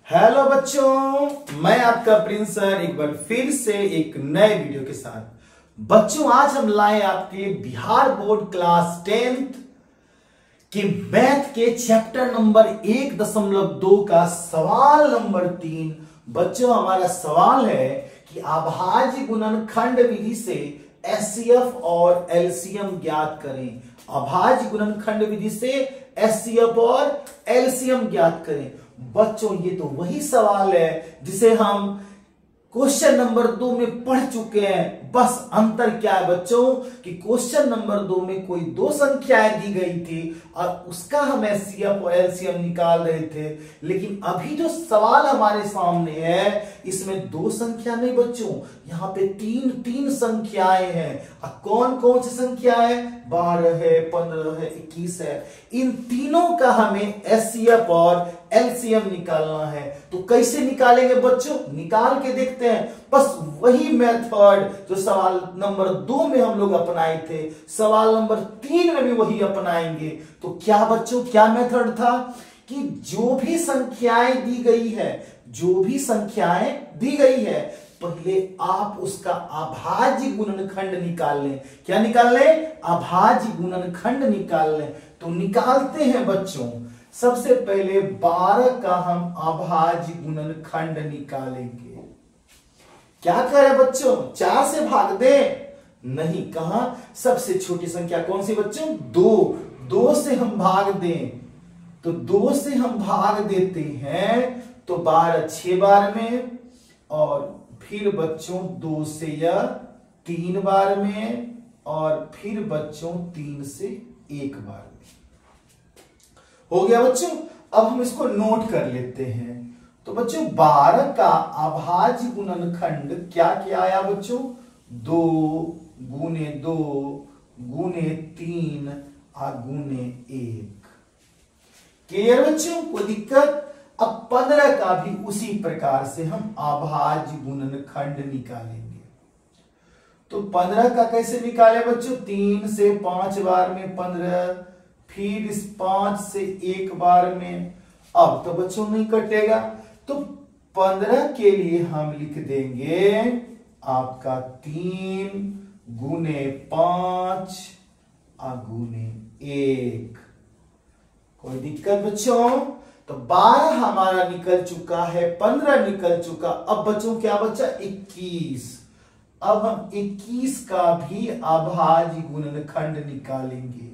Hello बच्चों, मैं आपका प्रिंस सर एक बार फिर से एक नए वीडियो के साथ। बच्चों, आज हम लाए आपके बिहार बोर्ड क्लास 10th के मैथ के चैप्टर नंबर 1.2 का सवाल नंबर 3। बच्चों, हमारा सवाल है कि अभाज्य गुणनखंड विधि से एचसीएफ और एलसीएम ज्ञात करें। अभाज्य गुणनखंड विधि से एचसीएफ और एलसीएम ज्ञात करें। बच्चों, ये तो वही सवाल है जिसे हम क्वेश्चन नंबर 2 में पढ़ चुके हैं। बस अंतर क्या है बच्चों कि क्वेश्चन नंबर 2 में कोई दो संख्याएं दी गई थी और उसका हम एचसीएफ और एलसीएम निकाल रहे थे, लेकिन अभी जो सवाल हमारे सामने है इसमें दो संख्या नहीं बच्चों, यहाँ पे तीन संख्याएं हैं। कौन कौन सी संख्या है? 12 है, 15 है, 21 है। इन तीनों का हमें एचसीएफ और एलसीएम निकालना है। तो कैसे निकालेंगे बच्चों? निकाल के देखते हैं। बस वही मेथड जो सवाल नंबर 2 में हम लोग अपनाए थे, सवाल नंबर 3 में भी वही अपनाएंगे। तो क्या बच्चों, क्या मेथड था कि जो भी संख्याएं दी गई है पहले आप उसका अभाज्य गुणनखंड निकाल लें। क्या निकाल लें? अभाज्य गुणनखंड निकाल लें। तो निकालते हैं बच्चों। सबसे पहले 12 का हम अभाज्य गुणनखंड निकालेंगे। क्या करें बच्चों? 4 से भाग दें? नहीं, कहां? सबसे छोटी संख्या कौन सी बच्चों? 2 से हम भाग दें। तो 2 से हम भाग देते हैं तो 12 6 बार में, और फिर बच्चों 2 से यह 3 बार में, और फिर बच्चों 3 से 1 बार में। हो गया बच्चों। अब हम इसको नोट कर लेते हैं। तो बच्चों 12 का अभाज्य गुणनखंड क्या क्या आया बच्चों? 2 गुने 2 गुने 3 गुने 1। क्लियर बच्चों? कोई दिक्कत? अब 15 का भी उसी प्रकार से हम अभाज्य गुणनखंड निकालेंगे। तो 15 का कैसे निकाले बच्चों? 3 से 5 बार में 15, फिर इस 5 से 1 बार में। अब तो बच्चों नहीं कटेगा, तो 15 के लिए हम लिख देंगे आपका 3 गुने 5 गुने 1। कोई दिक्कत बच्चों? तो 12 हमारा निकल चुका है, 15 निकल चुका। अब बच्चों क्या बचा? 21। अब हम 21 का भी अभाज्य गुणनखंड निकालेंगे।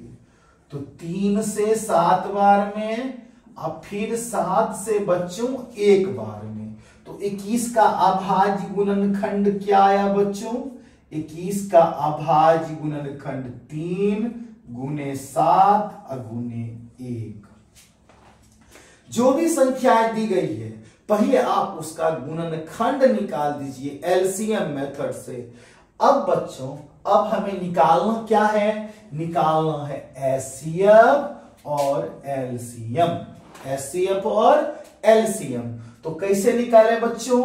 तो 3 से 7 बार में, अब फिर 7 से बच्चों 1 बार में। तो 21 का अभाज्य गुणनखंड क्या आया बच्चों? 21 का अभाज्य गुणनखंड 3 गुने 7 गुने 1। जो भी संख्याएं दी गई है पहले आप उसका गुणनखंड निकाल दीजिए एलसीएम मेथड से। अब बच्चों, अब हमें निकालना क्या है? निकालना है एचसीएफ और एलसीएम। एचसीएफ और एलसीएम। तो कैसे निकाले बच्चों?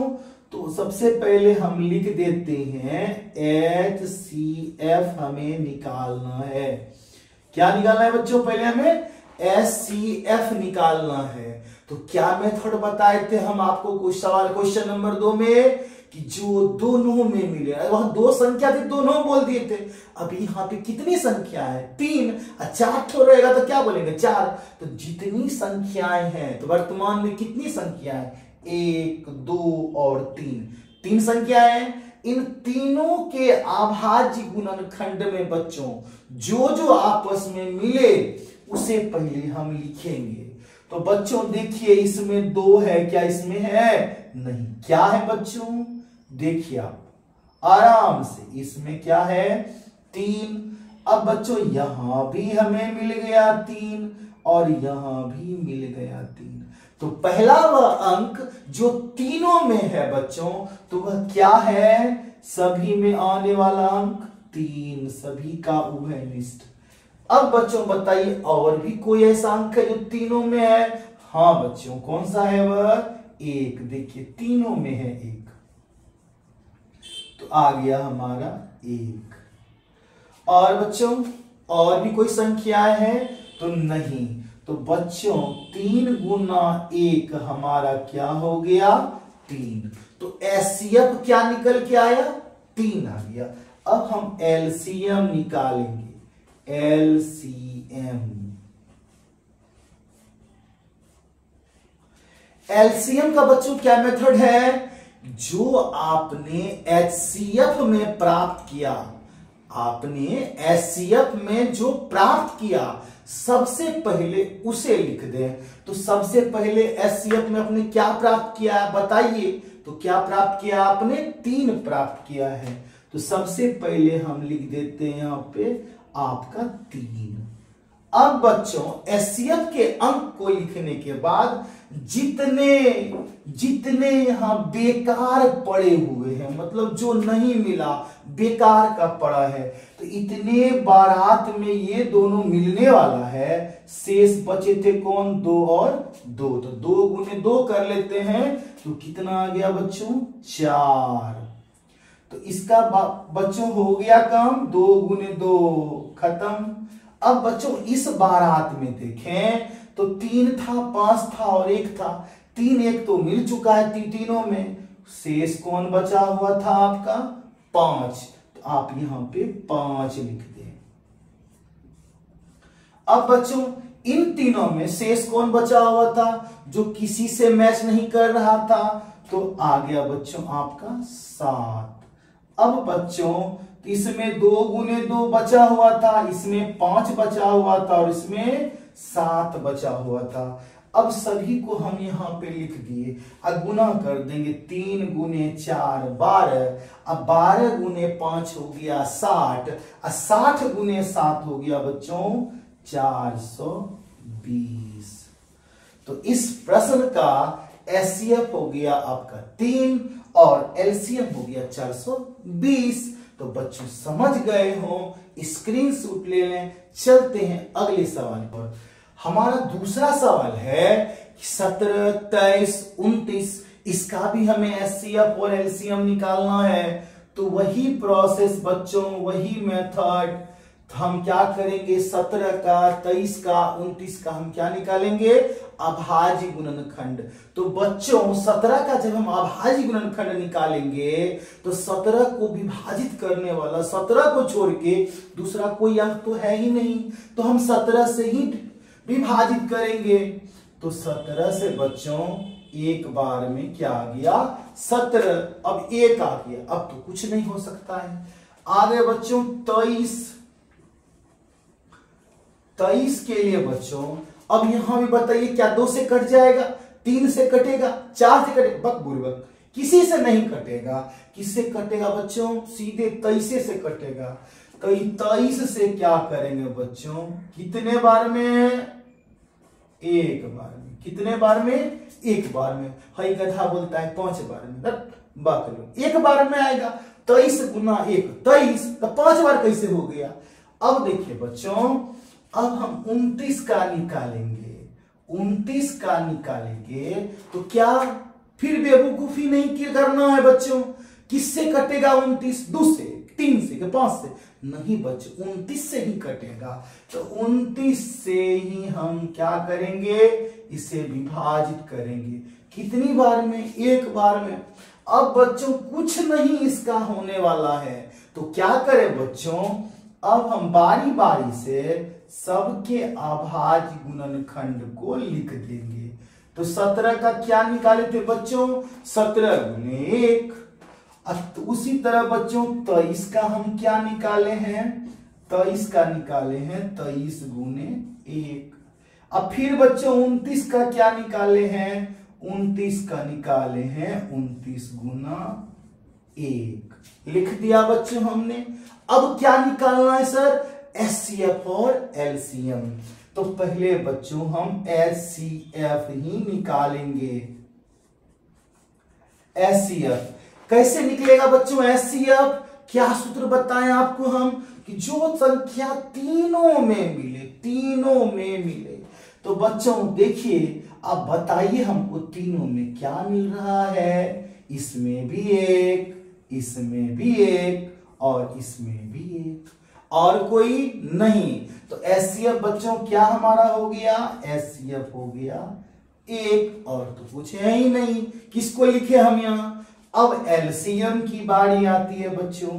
तो सबसे पहले हम लिख देते हैं एचसीएफ हमें निकालना है। क्या निकालना है बच्चों? पहले हमें एचसीएफ निकालना है। तो क्या मेथड बताए थे हम आपको कुछ सवाल क्वेश्चन नंबर 2 में कि जो दोनों में मिले, वहां दो संख्या थी, दोनों बोल दिए थे। अभी यहाँ पे कितनी संख्या है? 3। 4 ठो रहेगा तो क्या बोलेंगे? 4। तो जितनी संख्याएं हैं, तो वर्तमान में कितनी संख्याएं? 1 2 और 3 संख्याएं। इन तीनों के अभाज्य गुणनखंड में बच्चों जो आपस में मिले उसे पहले हम लिखेंगे। तो बच्चों देखिए, इसमें 2 है, क्या इसमें है? नहीं। क्या है बच्चों? देखिए आप आराम से, इसमें क्या है? 3। अब बच्चों यहां भी हमें मिल गया 3 और यहां भी मिल गया 3। तो पहला वह अंक जो तीनों में है बच्चों, तो वह क्या है? सभी में आने वाला अंक 3, सभी का उभयनिष्ठ। अब बच्चों बताइए, और भी कोई ऐसा अंक है जो तीनों में है? हाँ बच्चों, कौन सा है वह? 1। देखिए तीनों में है 1, तो आ गया हमारा 1। और बच्चों और भी कोई संख्याएं हैं? तो नहीं। तो बच्चों 3 गुना 1 हमारा क्या हो गया 3। तो एचसीएफ क्या निकल के आया 3 आ गया। अब हम एलसीएम निकालेंगे। एलसीएम का बच्चों क्या मेथड है, जो आपने एचसीएफ में प्राप्त किया, आपने एचसीएफ में जो प्राप्त किया सबसे पहले उसे लिख दें। तो सबसे पहले एचसीएफ में आपने क्या प्राप्त किया बताइए। तो क्या प्राप्त किया आपने 3 प्राप्त किया है। तो सबसे पहले हम लिख देते हैं यहां पे आपका 3। अब बच्चों एचसीएफ के अंक को लिखने के बाद जितने यहां बेकार पड़े हुए हैं, मतलब जो नहीं मिला बेकार का पड़ा है, तो इतने बारात में ये दोनों मिलने वाला है। शेष बचे थे कौन 2 और 2, तो 2 गुने 2 कर लेते हैं। तो कितना आ गया बच्चों 4। तो इसका बच्चों हो गया काम 2 गुने 2 खत्म। अब बच्चों इस बारात में देखें तो 3 था 5 था और 1 था। 3 1 तो मिल चुका है तीनों में। शेष कौन बचा हुआ था आपका 5। तो आप यहां पे 5 लिख दें। अब बच्चों इन तीनों में शेष कौन बचा हुआ था जो किसी से मैच नहीं कर रहा था। तो आ गया बच्चों आपका 7। अब बच्चों इसमें 2 गुने 2 बचा हुआ था, इसमें 5 बचा हुआ था और इसमें 7 बचा हुआ था। अब सभी को हम यहां पे लिख दिए। अब गुना कर देंगे 3 गुने 4 12। अब 12 गुने 5 हो गया 60। अब 60 गुने 7 हो गया बच्चों 420। तो इस प्रश्न का एचसीएफ हो गया आपका 3 और एलसीएम हो गया 420। तो बच्चों समझ गए हो, स्क्रीनशॉट ले लें। चलते हैं अगले सवाल पर। हमारा दूसरा सवाल है 17 23 29। इसका भी हमें एचसीएफ और एलसीएम निकालना है। तो वही प्रोसेस बच्चों, वही मेथड। हम क्या करेंगे 17 का 23 का 29 का हम क्या निकालेंगे अभाज्य गुणनखंड। तो बच्चों 17 का जब हम अभाज्य गुणनखंड निकालेंगे तो 17 को विभाजित करने वाला 17 को छोड़ के दूसरा कोई अंक तो है ही नहीं। तो हम 17 से ही विभाजित करेंगे। तो 17 से बच्चों एक बार में क्या आ गया 17। अब 1 आ गया, अब तो कुछ नहीं हो सकता है। आगे बच्चों 23 के लिए बच्चों अब यहां भी बताइए क्या 2 से कट जाएगा, 3 से कटेगा, 4 से कटेगा, बक बुरबक किसी से नहीं कटेगा। किससे कटेगा बच्चों सीधे 23 से कटेगा। तो 23 से क्या करेंगे बच्चों कितने बार में 1 बार में। कितने बार में 1 बार में। हई गधा बोलता है 5 बार में, बक 1 बार में आएगा। 23 गुना 1 23, तो 5 बार कैसे हो गया। अब देखिए बच्चों अब हम 29 का निकालेंगे। 29 का निकालेंगे तो क्या फिर बेवकूफी नहीं करना है बच्चों। किससे कटेगा 29 2 से 3 से 5 से नहीं बच्चों 29 से ही कटेगा। तो 29 से ही हम क्या करेंगे इसे विभाजित करेंगे। कितनी बार में 1 बार में। अब बच्चों कुछ नहीं इसका होने वाला है। तो क्या करें बच्चों अब हम बारी बारी से सबके अभाज्य गुणनखंड को लिख देंगे। तो 17 का क्या निकाले थे बच्चों 17 गुने 1। तो उसी तरह बच्चों 23 का हम क्या निकाले हैं 23 का निकाले हैं 23 गुने 1। अब फिर बच्चों 29 का क्या निकाले हैं 29 का निकाले हैं 29 गुना 1। लिख दिया बच्चों हमने। अब क्या निकालना है सर एचसीएफ और एलसीएम। तो पहले बच्चों हम एचसीएफ ही निकालेंगे। एचसीएफ कैसे निकलेगा बच्चों एचसीएफ। क्या सूत्र बताएं आपको हम कि जो संख्या तीनों में मिले। तो बच्चों देखिए अब बताइए हमको तीनों में क्या मिल रहा है। इसमें भी 1, इसमें भी 1 और इसमें भी 1। और कोई नहीं। तो एचसीएफ बच्चों क्या हमारा हो गया, एचसीएफ हो गया एक, और तो कुछ है ही नहीं। किसको लिखे हम यहां। अब एलसीएम की बारी आती है बच्चों,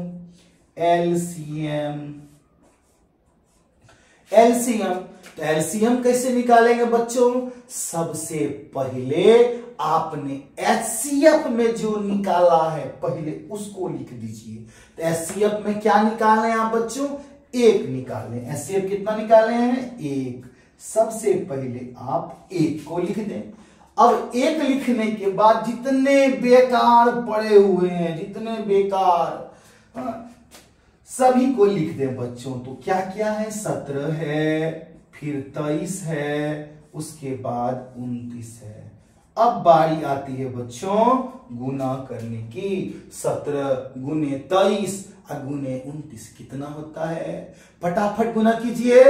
एलसीएम। एलसीएम, तो एलसीएम कैसे निकालेंगे बच्चों, सबसे पहले आपने एचसीएफ में जो निकाला है पहले उसको लिख दीजिए। तो एचसीएफ में क्या निकालने हैं आप बच्चों, एक निकालें। एचसीएफ कितना निकाले हैं, एक। सबसे पहले आप एक को लिख दें। अब एक लिखने के बाद जितने बेकार पड़े हुए हैं, जितने बेकार सभी को लिख दें बच्चों। तो क्या क्या है, 17 है, फिर 23 है, उसके बाद 29 है। अब बारी आती है बच्चों गुना करने की। 17 गुने 23 और गुने 29 कितना होता है, फटाफट गुना कीजिए।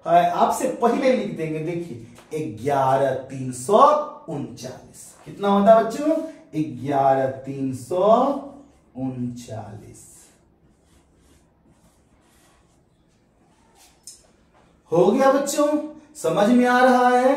आपसे पहले लिख देंगे, देखिए 11,339 कितना होता है बच्चों, 11,339 हो गया बच्चों, समझ में आ रहा है।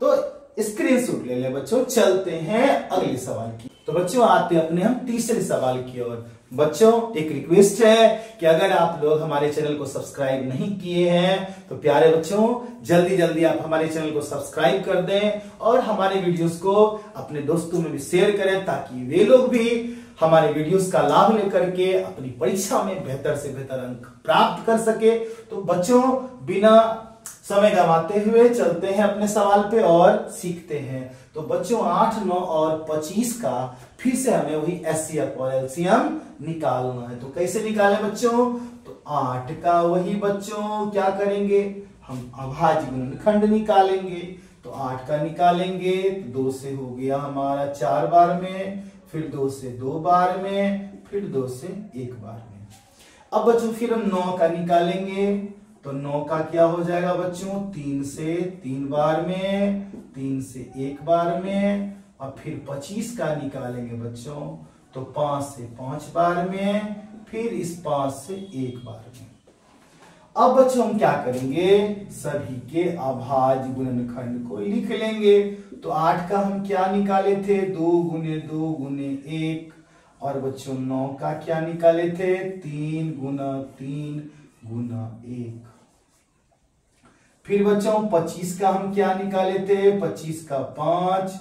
तो स्क्रीनशॉट ले ले बच्चों। चलते हैं अगले सवाल की। तो बच्चों आते हैं अपने हम तीसरे सवाल की ओर। बच्चों एक रिक्वेस्ट है कि अगर आप लोग हमारे चैनल को सब्सक्राइब नहीं किए हैं तो प्यारे बच्चों जल्दी जल्दी आप हमारे चैनल को सब्सक्राइब कर दें और हमारे वीडियोस को अपने दोस्तों में भी शेयर करें, ताकि वे लोग भी हमारे वीडियोस का लाभ लेकर के अपनी परीक्षा में बेहतर से बेहतर अंक प्राप्त कर सके। तो बच्चों बिना समय गंवाते हुए चलते हैं अपने सवाल पे और सीखते हैं। तो बच्चों 8, 9 और 25 का फिर से हमें वही एचसीएफ और एलसीएम निकालना है। तो कैसे निकालें बच्चों, तो 8 का वही बच्चों क्या करेंगे, हम अभाज्य गुणनखंड निकालेंगे। तो 8 का निकालेंगे, 2 से हो गया हमारा 4 बार में, फिर 2 से 2 बार में, फिर 2 से 1 बार में। अब बच्चों फिर हम 9 का निकालेंगे। तो 9 का क्या हो जाएगा बच्चों, 3 से 3 बार में, 3 से 1 बार में, और फिर 25 का निकालेंगे बच्चों। तो 5 से 5 बार में, फिर इस 5 से 1 बार में। अब बच्चों हम क्या करेंगे, सभी के अभाज्य गुणनखंड को लिख लेंगे। तो 8 का हम क्या निकाले थे, 2 गुने 2 गुने 1, और बच्चों 9 का क्या निकाले थे, 3 गुना 3 गुना 1। फिर बच्चों 25 का हम क्या निकाले थे, 25 का 5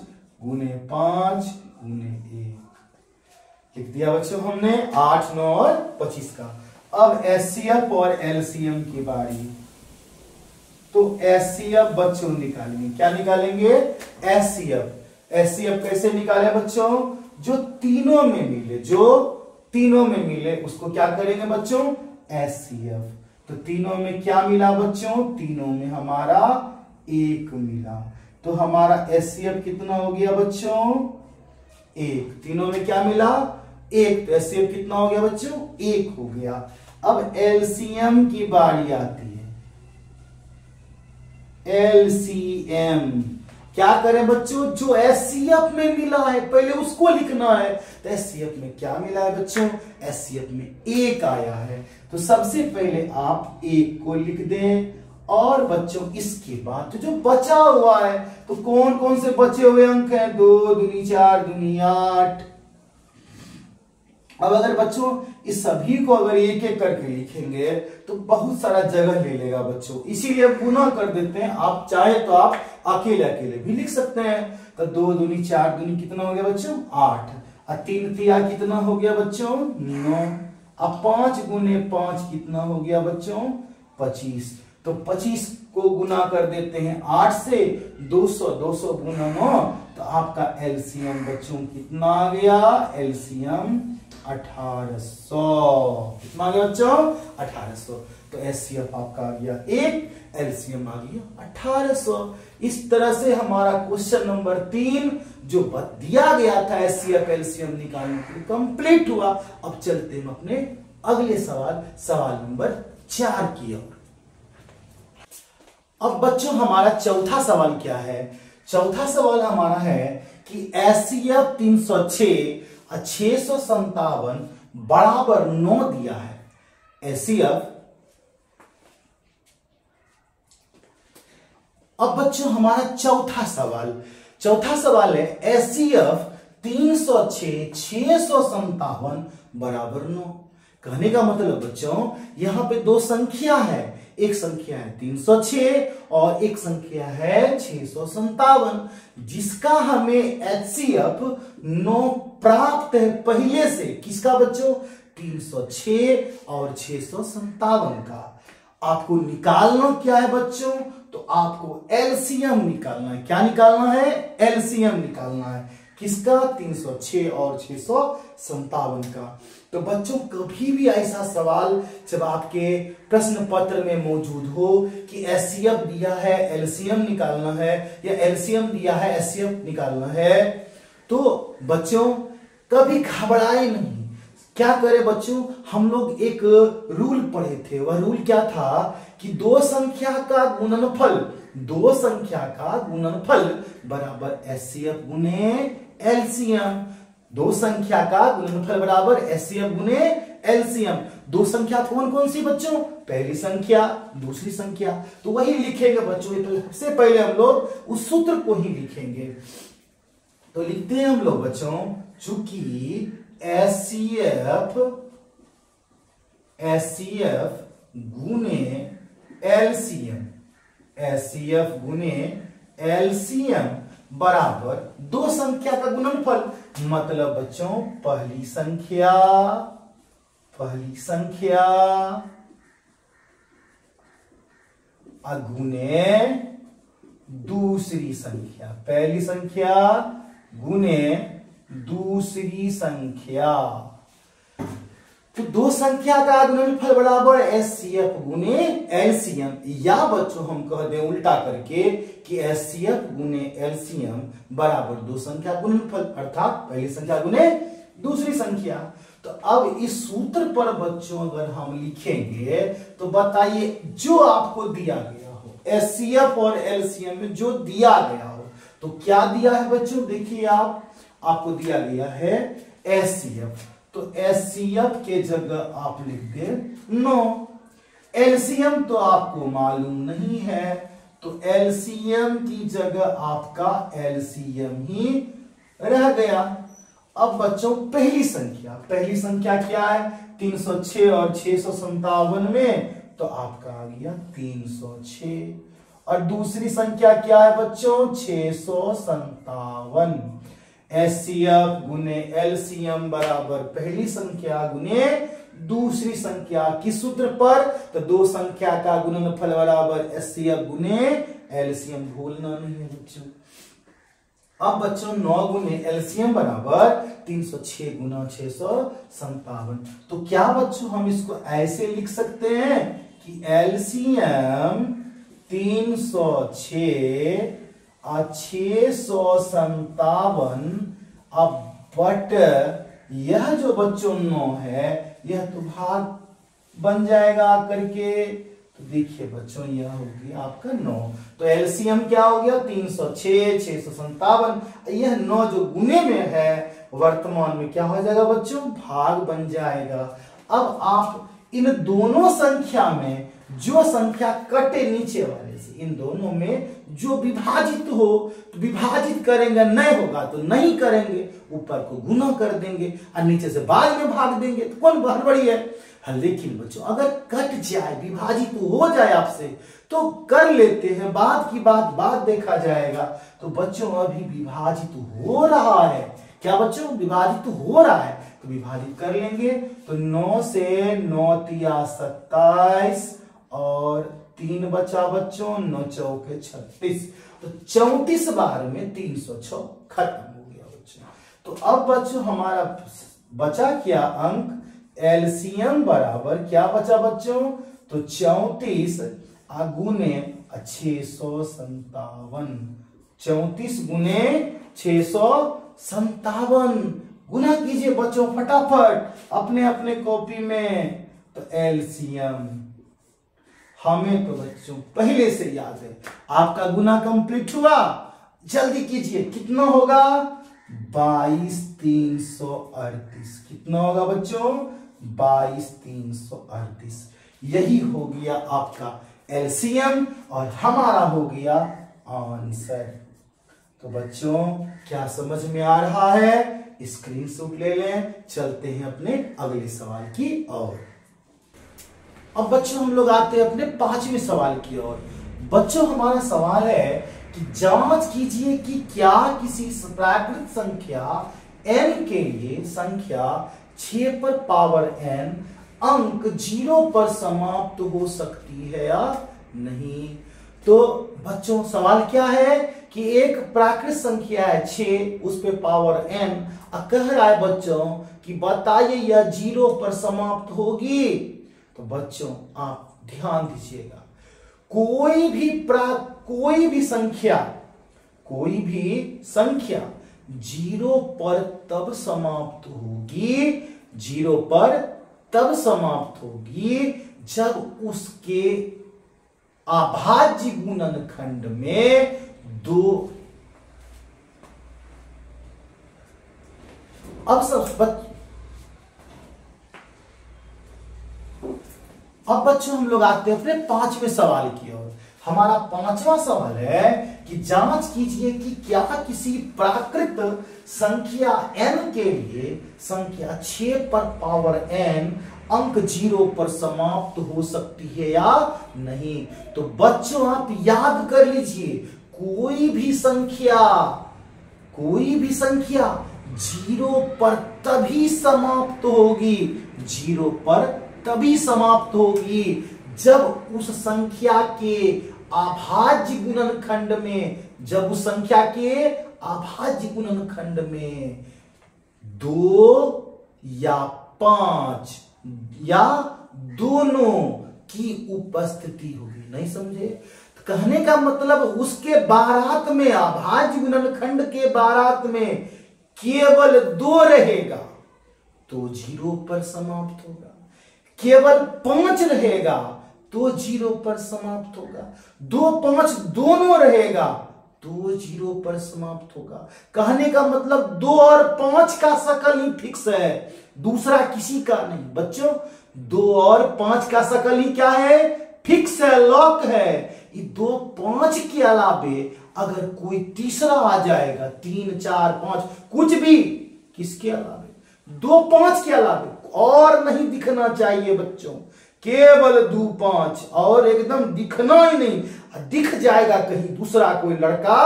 गुने 5 गुने 1 लिख दिया बच्चों हमने 8, 9 और 25 का। अब एचसीएफ और एलसीएम की बारी। तो एचसीएफ बच्चों निकालेंगे, क्या निकालेंगे, एचसीएफ। एचसीएफ कैसे निकाले बच्चों, जो तीनों में मिले, जो तीनों में मिले उसको क्या करेंगे बच्चों, एचसीएफ। तो तीनों में क्या मिला बच्चों, तीनों में हमारा 1 मिला। तो हमारा एचसीएफ कितना हो गया बच्चों, 1। तीनों में क्या मिला, 1। तो एचसीएफ कितना हो गया बच्चों, 1 हो गया। अब एलसीएम की बारी आती है। एलसीएम क्या करें बच्चों, जो एचसीएफ में मिला है पहले उसको लिखना है। तो एचसीएफ में क्या मिला है बच्चों, एचसीएफ में 1 आया है। तो सबसे पहले आप 1 को लिख दें, और बच्चों इसके बाद तो जो बचा हुआ है, तो कौन कौन से बचे हुए अंक हैं, 2 दूनी 4 दूनी 8। अब अगर बच्चों इस सभी को अगर एक एक करके लिखेंगे तो बहुत सारा जगह ले लेगा बच्चों, इसीलिए गुना कर देते हैं। आप चाहे तो आप अकेले अकेले भी लिख सकते हैं। तो 2 दूनी 4 दूनी कितना हो गया बच्चों, 8, और 3 तिया कितना हो गया बच्चों, 9, अब 5 गुने 5 कितना हो गया बच्चों, 25। तो 25 को गुना कर देते हैं 8 से, 200, 200 गुना 9, तो आपका एलसीएम बच्चों कितना आ गया, एलसीएम 1800। कितना आ गया बच्चों, 1800। तो एचसीएफ आपका आ गया 1, एलसीएम आ गया 1800। इस तरह से हमारा क्वेश्चन नंबर 3 जो दिया गया था एचसीएफ एलसीएम निकालने के लिए कंप्लीट हुआ। अब चलते हैं अपने अगले सवाल, सवाल नंबर 4 की ओर। अब बच्चों हमारा चौथा सवाल क्या है, चौथा सवाल हमारा है कि एचसीएफ 306 और 657 बराबर 9 दिया है। एचसीएफ अब बच्चों हमारा चौथा सवाल है HCF 306 657 बराबर 9। कहने का मतलब बच्चों यहां पे दो संख्या है, एक संख्या है 306 और एक संख्या है 657, जिसका हमें HCF 9 प्राप्त है पहले से। किसका बच्चों? 306 और 657 का। आपको निकालना क्या है बच्चों? तो आपको एलसीएम निकालना है। क्या निकालना है? एलसीएम निकालना है। किसका? 306 और 657 का। तो बच्चों कभी भी ऐसा सवाल जब आपके प्रश्न पत्र में मौजूद हो कि एचसीएफ दिया है एलसीएम निकालना है या एलसीएम दिया है एचसीएफ निकालना है, तो बच्चों कभी घबराए नहीं। क्या करें बच्चों? हम लोग एक रूल पढ़े थे। वह रूल क्या था कि दो संख्या का गुणनफल बराबर एचसीएफ गुने एलसीएम। दो संख्या का गुणनफल बराबर एचसीएफ गुने एलसीएम। दो संख्या कौन कौन सी बच्चों? पहली संख्या, दूसरी संख्या। तो वही लिखेंगे बच्चों। सबसे पहले हम लोग उस सूत्र को ही लिखेंगे। तो लिखते हैं हम लोग बच्चों, चूंकि एचसीएफ गुने एलसीएम बराबर दो संख्या का गुणनफल। मतलब बच्चों पहली संख्या गुने दूसरी संख्या, पहली संख्या गुने दूसरी संख्या। तो दो संख्या का गुणनफल बराबर एचसीएफ गुने एलसीएम, या बच्चों हम कह दें उल्टा करके कि एचसीएफ गुने एलसीएम बराबर दो संख्या गुणनफल, अर्थात पहली संख्या गुने दूसरी संख्या। तो अब इस सूत्र पर बच्चों अगर हम लिखेंगे तो बताइए जो आपको दिया गया हो एचसीएफ और एलसीएम में जो दिया गया हो, तो क्या दिया है बच्चों? देखिए आपको दिया गया है एचसीएफ, तो एचसीएफ के जगह आप लिख दे 9। एलसीएम तो आपको मालूम नहीं है, तो एलसीएम की जगह आपका एलसीएम ही रह गया। अब बच्चों पहली संख्या क्या है? 306 और 657 में, तो आपका आ गया 306। और दूसरी संख्या क्या है बच्चों? 657। एचसीएफ गुने एलसीएम बराबर पहली संख्या गुने दूसरी संख्या। किस सूत्र पर? तो दो संख्या का गुणनफल बराबर एचसीएफ गुने एलसीएम। भूलना नहीं है बच्चों। अब बच्चों 9 गुने एलसीएम बराबर 306 गुना 657। तो क्या बच्चों हम इसको ऐसे लिख सकते हैं कि एलसीएम 306 और 657 अब बट यह जो बच्चों 9 है यह तो भाग बन जाएगा करके। तो देखिए बच्चों यह हो गया आपका 9। तो एलसीएम क्या हो गया? 306 657। यह 9 जो गुने में है वर्तमान में क्या हो जाएगा बच्चों? भाग बन जाएगा। अब आप इन दोनों संख्या में जो संख्या कटे नीचे वाले से, इन दोनों में जो विभाजित हो तो विभाजित करेंगे, नहीं होगा तो नहीं करेंगे, ऊपर को गुना कर देंगे और नीचे से बाद में भाग देंगे। तो कौन हड़बड़ी है? लेकिन बच्चों अगर कट जाए, विभाजित हो जाए आपसे, तो कर लेते हैं, बाद की बात देखा जाएगा। तो बच्चों अभी विभाजित हो रहा है। क्या बच्चों? विभाजित हो रहा है, तो विभाजित कर लेंगे। तो 9 से 9 तिया 27 और 3 बचा बच्चों, 9 चौके 36। तो 34 बार में 306 खत्म हो गया बच्चों। तो अब बच्चों हमारा बचा क्या अंक? एलसीएम बराबर क्या बचा बच्चों? तो 34 गुने 657। 34 गुने 657 गुना कीजिए बच्चों फटाफट अपने अपने कॉपी में। तो एलसीएम हमें तो बच्चों पहले से याद है। आपका गुना कंप्लीट हुआ? जल्दी कीजिए। कितना होगा? 22,338। कितना होगा बच्चों? 22,338। यही हो गया आपका एलसीएम और हमारा हो गया आंसर। तो बच्चों क्या समझ में आ रहा है? स्क्रीनशॉट ले लें। चलते हैं अपने अगले सवाल की ओर। अब बच्चों हम लोग आते हैं अपने 5वें सवाल की ओर। बच्चों हमारा सवाल है कि जांच कीजिए कि क्या किसी प्राकृत संख्या n के लिए संख्या 6 पर पावर n अंक 0 पर समाप्त हो सकती है या नहीं। तो बच्चों सवाल क्या है कि एक प्राकृत संख्या है 6, उस पे पावर n, कह रहा है बच्चों कि बताइए यह 0 पर समाप्त होगी। तो बच्चों आप ध्यान दीजिएगा, कोई भी संख्या 0 पर तब समाप्त होगी, 0 पर तब समाप्त होगी जब उसके अभाज्य गुणनखंड में दो। अब बच्चों हम लोग आते हैं अपने 5वें सवाल की ओर। हमारा 5वां सवाल है कि जांच कीजिए कि क्या किसी प्राकृत संख्या n के लिए संख्या 6 पर पावर n अंक 0 पर समाप्त हो सकती है या नहीं। तो बच्चों आप याद कर लीजिए, कोई भी संख्या 0 पर तभी समाप्त होगी, 0 पर तभी समाप्त होगी जब उस संख्या के अभाज्य गुणनखंड में 2 या 5 या दोनों की उपस्थिति होगी। नहीं समझे? तो कहने का मतलब उसके बारात में, अभाज्य गुणनखंड के बारात में केवल 2 रहेगा तो 0 पर समाप्त होगा, केवल 5 रहेगा तो 0 पर समाप्त होगा, 2 5 दोनों रहेगा तो 0 पर समाप्त होगा। कहने का मतलब 2 और 5 का शकल ही फिक्स है, दूसरा किसी का नहीं। बच्चों 2 और 5 का शकल ही क्या है? फिक्स है, लॉक है। ये 2 5 के अलावे अगर कोई तीसरा आ जाएगा, 3 4 5 कुछ भी, किसके अलावे? 2 5 के अलावे और नहीं दिखना चाहिए बच्चों, केवल 2 5 और एकदम दिखना ही नहीं। दिख जाएगा कहीं दूसरा कोई लड़का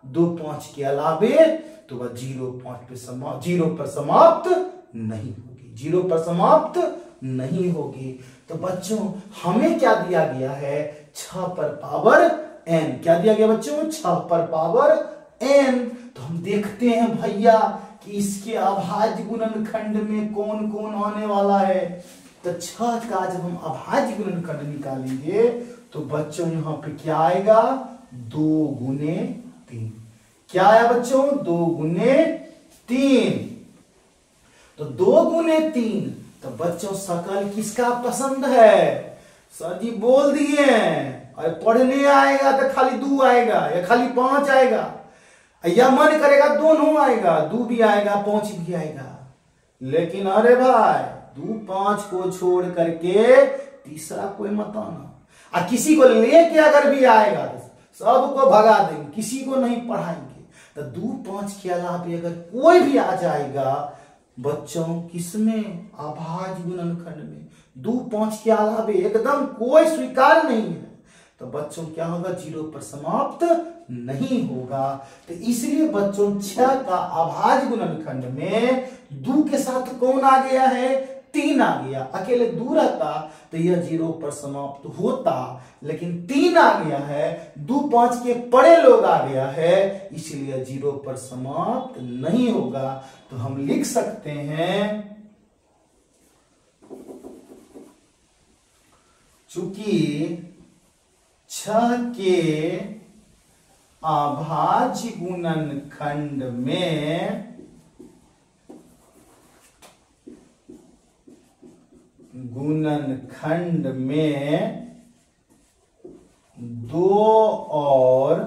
2 5 के अलावे तो वह 0 पर समाप्त नहीं होगी, 0 पर समाप्त नहीं होगी। तो बच्चों हमें क्या दिया गया है? 6 पर पावर n। क्या दिया गया बच्चों? 6 पर पावर n। तो हम देखते हैं भैया कि इसके अभाज्य गुणनखंड में कौन कौन आने वाला है। तो 6 का जब हम अभाज्य गुणनखंड निकालेंगे तो बच्चों यहां पे क्या आएगा? 2 गुने 3। क्या आया बच्चों? 2 गुने 3। तो 2 गुने 3। तो बच्चों शकल किसका पसंद है? सर जी बोल दिए, और पढ़ने आएगा तो खाली 2 आएगा या खाली 5 आएगा, या मन करेगा दोनों आएगा, 2 भी आएगा 5 भी आएगा। लेकिन अरे भाई 2 5 को छोड़ करके तीसरा कोई मत आना। किसी को लेके अगर भी आएगा तो सबको भगा देंगे, किसी को नहीं पढ़ाएंगे। तो 2 5 के अलावा अगर कोई भी आ जाएगा बच्चों, किसमें? अभाज्य गुणनखंड में 2 5 के अलावा एकदम कोई स्वीकार नहीं है, तो बच्चों क्या होगा? 0 पर समाप्त नहीं होगा। तो इसलिए बच्चों 6 का अभाज्य गुणनखंड में 2 के साथ कौन आ गया है? 3 आ गया। अकेले 2 रहता तो यह 0 पर समाप्त होता, लेकिन 3 आ गया है, 2 5 के बड़े लोग आ गया है, इसलिए 0 पर समाप्त नहीं होगा। तो हम लिख सकते हैं चूंकि 6 के अभाज्य गुणनखंड में 2 और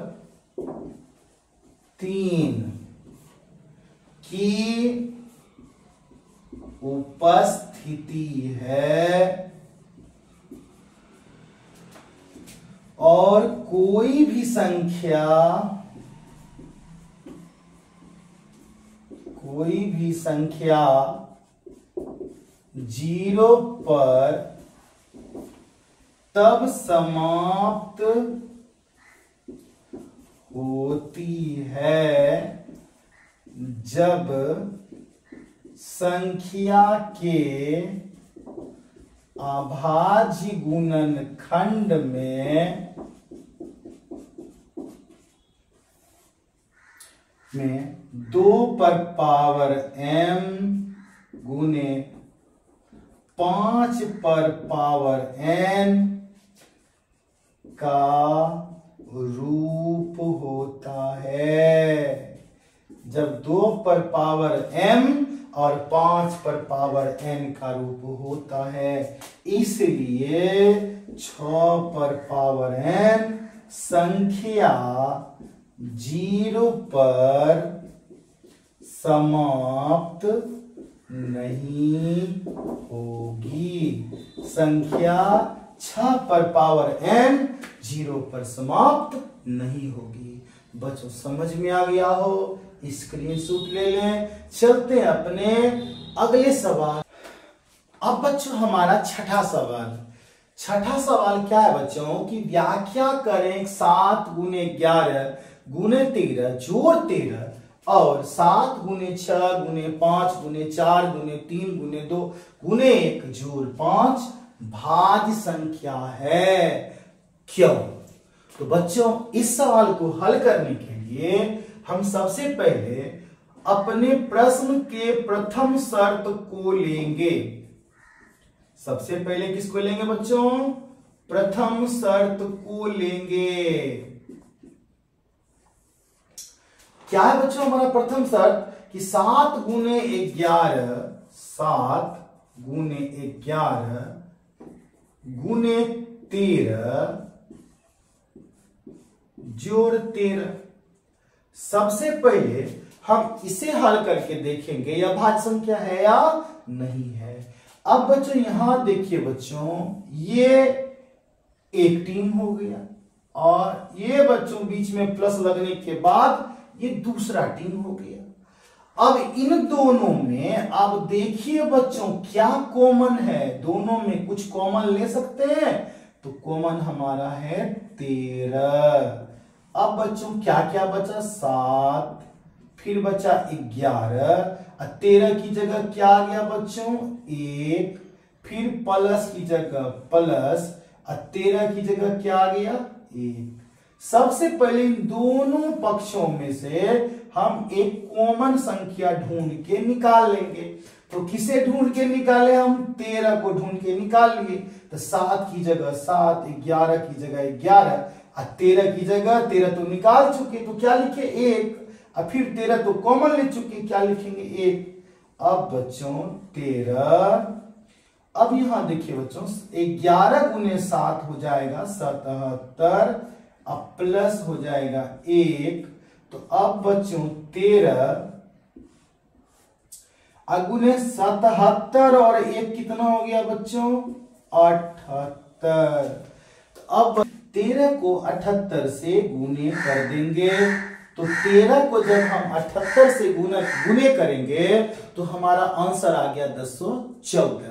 3 की उपस्थिति है और कोई भी संख्या 0 पर तब समाप्त होती है जब संख्या के अभाज्य गुणनखंड में 2 पर पावर m गुने 5 पर पावर n का रूप होता है। जब 2 पर पावर m और 5 पर पावर n का रूप होता है, इसलिए 6 पर पावर n संख्या 0 पर समाप्त नहीं होगी। संख्या 6 पर पावर n 0 पर समाप्त नहीं होगी। बच्चों समझ में आ गया हो, स्क्रीनशॉट ले लें। चलते हैं अपने अगले सवाल। अब बच्चों हमारा छठा सवाल क्या है बच्चों की व्याख्या करें 7 गुने 11 गुने 13 जोड़ 13 और 7 गुने 6 गुने 5 गुने 4 गुने 3 गुने 2 गुने 1 जोड़ 5 भाज्य संख्या है, क्यों? तो बच्चों इस सवाल को हल करने के लिए हम सबसे पहले अपने प्रश्न के प्रथम शर्त को लेंगे। सबसे पहले किसको लेंगे बच्चों? प्रथम शर्त को लेंगे। क्या है बच्चों हमारा प्रथम शर्त? कि 7 गुने 11 गुने 13 जोड़ 13। सबसे पहले हम इसे हल करके देखेंगे यह भाज्य संख्या है या नहीं है। अब बच्चों यहां देखिए बच्चों, ये एक टीम हो गया और ये बच्चों बीच में प्लस लगने के बाद ये दूसरा टीम हो गया। अब इन दोनों में अब देखिए बच्चों क्या कॉमन है, दोनों में कुछ कॉमन ले सकते हैं, तो कॉमन हमारा है 13। अब बच्चों क्या क्या बचा? 7, फिर बचा 11, 13 की जगह क्या आ गया बच्चों? 1, फिर प्लस की जगह प्लस, 13 की जगह क्या आ गया? 1। सबसे पहले इन दोनों पक्षों में से हम एक कॉमन संख्या ढूंढ के निकाल लेंगे। तो किसे ढूंढ के निकाले हम? 13 को ढूंढ के निकाल लिए। तो 7 की जगह 7, 11 की जगह 11 और 13 की जगह 13 तो निकाल चुके, तो क्या लिखे? 1। और फिर 13 तो कॉमन ले चुके, क्या लिखेंगे? 1। अब बच्चों 13, अब यहां देखिए बच्चों 11 गुने 7 हो जाएगा 77, अब प्लस हो जाएगा 1। तो अब बच्चों 13 गुने 77 और 1 कितना हो गया बच्चों? 78। तो अब 13 को 78 से गुने कर देंगे। तो 13 को जब हम 78 से गुने करेंगे तो हमारा आंसर आ गया 1014।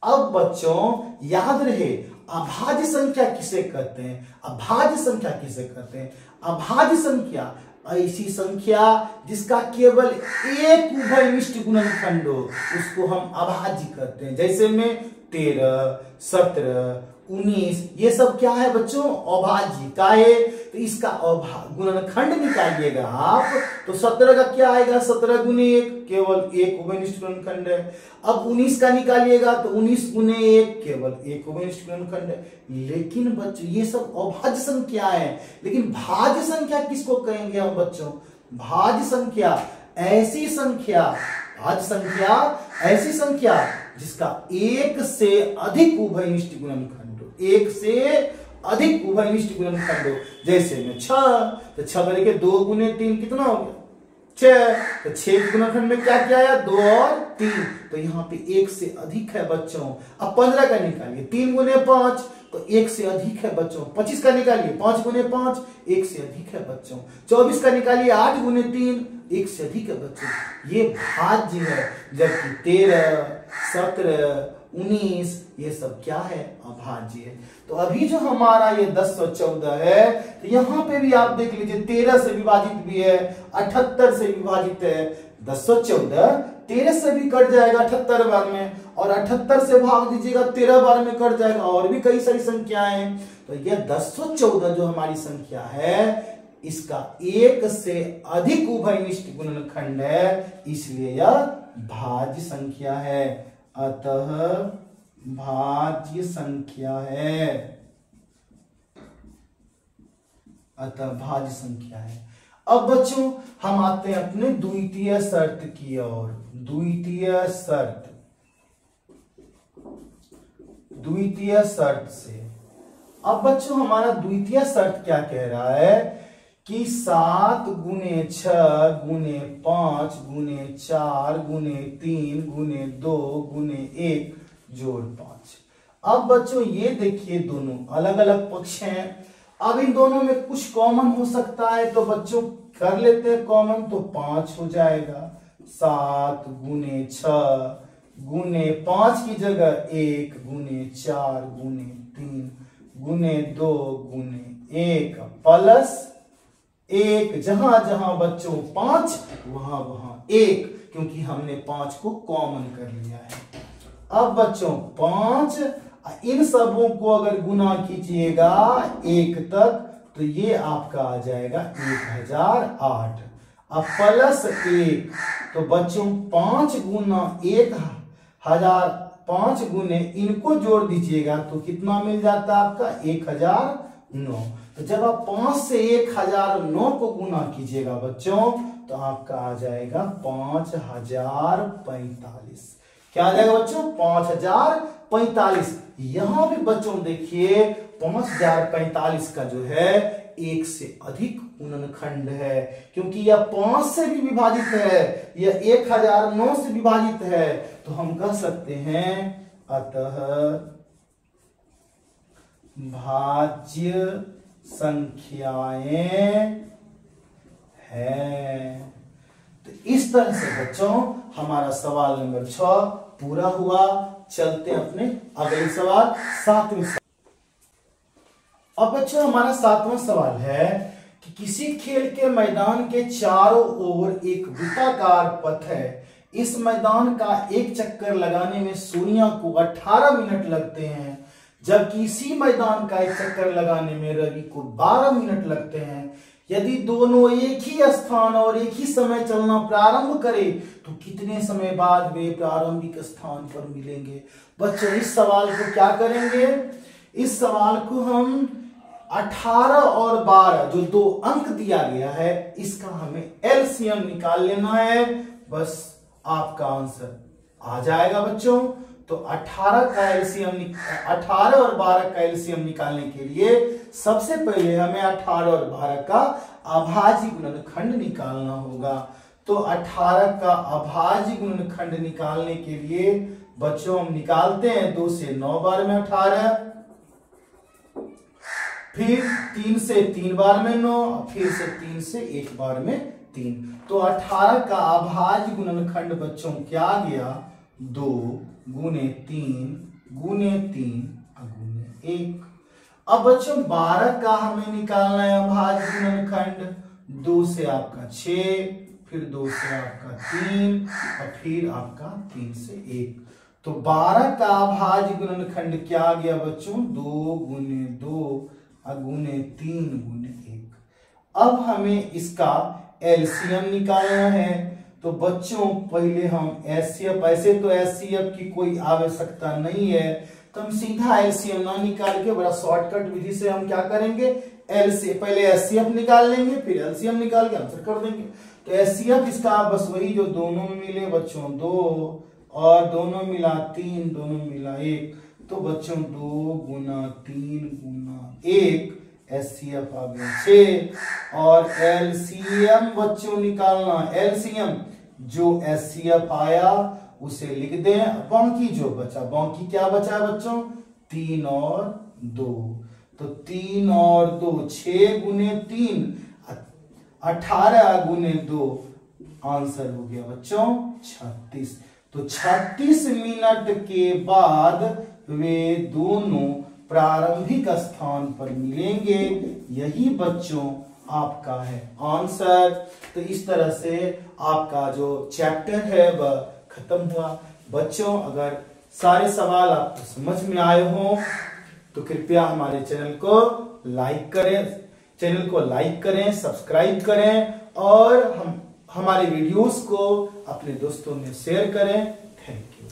अब बच्चों याद रहे अभाज्य संख्या किसे कहते हैं? अभाज्य संख्या किसे कहते हैं? अभाज्य संख्या ऐसी संख्या जिसका केवल एक उभयनिष्ठ गुणनखंड हो, उसको हम अभाज्य कहते हैं। जैसे में 13, 17, 19 ये सब क्या है बच्चों? अभाज्य का है। तो इसका गुणनखंड निकालिएगा आप तो 17 का क्या आएगा? 17 गुने 1 केवल एक उभयनिष्ठ गुणनखंड है। अब 19 का निकालिएगा तो 19 गुने 1 केवल एक उभयनिष्ठ गुणनखंड है। लेकिन बच्चों ये सब अभाज्य संख्या है, लेकिन भाज्य संख्या किसको कहेंगे हम बच्चों? भाज्य संख्या ऐसी संख्या, भाज्य संख्या ऐसी संख्या जिसका एक से अधिक उभयनिष्ठ गुणनखंड हो, एक से अधिक उभयनिष्ठ गुणनखंड हो। जैसे में 6, तो 6 करके 2 गुने 3 कितना हो गया? 6। तो 6 के गुणनखंड में क्या क्या आया, 2 और 3, तो यहाँ पे 1 से अधिक है बच्चों। अब 15 का निकालिए, 3 गुने 5 तो 1 से अधिक है बच्चों। 25 का निकालिए, 5 गुने 5 1 से अधिक है बच्चों। 24 का निकालिए, 8 गुने 3 1 से अधिक है बच्चों। ये भाज्य है, जबकि 13, 17, 19 ये सब क्या है, अभाज्य है। तो अभी जो हमारा ये 1014 है, तो यहाँ पे भी आप देख लीजिए 13 से विभाजित भी है, 78 से विभाजित है। 1014 13 से भी कट जाएगा 78 बार में, और 78 से भाग दीजिएगा 13 बार में कट जाएगा, और भी कई सारी संख्याएं हैं। तो यह 1014 जो हमारी संख्या है, इसका 1 से अधिक उभयनिष्ठ गुणनखंड है, इसलिए यह भाज्य संख्या है। अतः भाज्य संख्या है, अतः भाज्य संख्या है। अब बच्चों हम आते हैं अपने द्वितीय शर्त की ओर। द्वितीय शर्त से अब बच्चों हमारा द्वितीय शर्त क्या कह रहा है कि 7 गुने 6 गुने 5 गुने 4 गुने 3 गुने 2 गुने 1 जोड़ 5। अब बच्चों ये देखिए दोनों अलग अलग पक्ष हैं। अब इन दोनों में कुछ कॉमन हो सकता है, तो बच्चों कर लेते हैं कॉमन, तो 5 हो जाएगा। 7 गुने 6 गुने 5 की जगह 1 गुने 4 गुने 3 गुने 2 गुने 1 प्लस 1, जहां जहां बच्चों 5 वहां वहां 1, क्योंकि हमने 5 को कॉमन कर लिया है। अब बच्चों 5 इन सबों को अगर गुना कीजिएगा 1 तक, तो ये आपका आ जाएगा 1008। अब प्लस 1, तो बच्चों 5 गुना 1000, 5 गुने इनको जोड़ दीजिएगा तो कितना मिल जाता है आपका 1009। तो जब आप 5 से 1009 को गुना कीजिएगा बच्चों, तो आपका आ जाएगा 5045। क्या आ जाएगा बच्चों, 5045। यहां भी बच्चों देखिए 5045 का जो है 1 से अधिक गुणनखंड है, क्योंकि यह 5 से भी विभाजित है, यह 1009 से विभाजित है। तो हम कह सकते हैं अतः भाज्य संख्याएं हैं। तो इस तरह से बच्चों हमारा सवाल नंबर 6 पूरा हुआ। चलते हैं अपने अगले सवाल, 7वें सवाल। अब बच्चों हमारा 7वां सवाल है कि किसी खेल के मैदान के चारों ओर एक वृत्ताकार पथ है। इस मैदान का एक चक्कर लगाने में सूर्या को 18 मिनट लगते हैं, जबकि इसी मैदान का एक चक्कर लगाने में रवि को 12 मिनट लगते हैं। यदि दोनों एक ही स्थान और एक ही समय चलना प्रारंभ करें, तो कितने समय बाद वे प्रारंभिक स्थान पर मिलेंगे। बच्चों इस सवाल को क्या करेंगे, इस सवाल को हम 18 और 12 जो 2 अंक दिया गया है, इसका हमें एलसीएम निकाल लेना है। बस आपका आंसर आ जाएगा बच्चों। तो 18 का एलसीएम, 18 और 12 का एलसीएम निकालने के लिए सबसे पहले हमें 18 और 12 का अभाज्य गुणनखंड निकालना होगा। तो 18 का अभाज्य गुणनखंड निकालने के लिए बच्चों हम निकालते हैं 2 से 9 बार में 18, फिर 3 से 3 बार में 9, फिर से 3 से 1 बार में 3। तो 18 का अभाज्य गुणनखंड बच्चों क्या आ गया, 2 गुने 3 गुने 3 गुने 1। अब बच्चों 12 का हमें निकालना है अभाज्य गुणनखंड। 2 से आपका 6, फिर 2 से आपका 3 और फिर आपका 3 से 1। तो 12 का अभाज्य गुणनखंड क्या आ गया बच्चों, 2 गुने 2 गुने 3 गुने 1। अब हमें इसका एलसीएम निकालना है। तो बच्चों पहले हम एचसीएफ, ऐसे तो एचसीएफ की कोई आवश्यकता नहीं है, तो हम सीधा एलसीएम ना निकाल के बड़ा शॉर्टकट विधि से हम क्या करेंगे, एलसीएम पहले एचसीएफ निकाल लेंगे, फिर एलसीएम निकाल के आंसर कर देंगे। तो एचसीएफ इसका बस वही जो दोनों में मिले बच्चों 2 और दोनों मिला 3, दोनों मिला 1। तो बच्चों 2 गुना 3 गुना 1 HCF आ गया 6 और LCM बच्चों निकालना, LCM जो HCF आया उसे लिख दें, बाकी जो बचा, बाकी क्या बचा है बच्चों 3 और 2, तो 3 और 2 6 गुने 3 18 गुने 2, आंसर हो गया बच्चों 36। तो 36 मिनट के बाद वे दोनों प्रारंभिक स्थान पर मिलेंगे, यही बच्चों आपका है आंसर। तो इस तरह से आपका जो चैप्टर है वह खत्म हुआ। बच्चों अगर सारे सवाल आपको समझ में आए हो तो कृपया हमारे चैनल को लाइक करें, सब्सक्राइब करें और हमारे वीडियोस को अपने दोस्तों में शेयर करें। Thank you.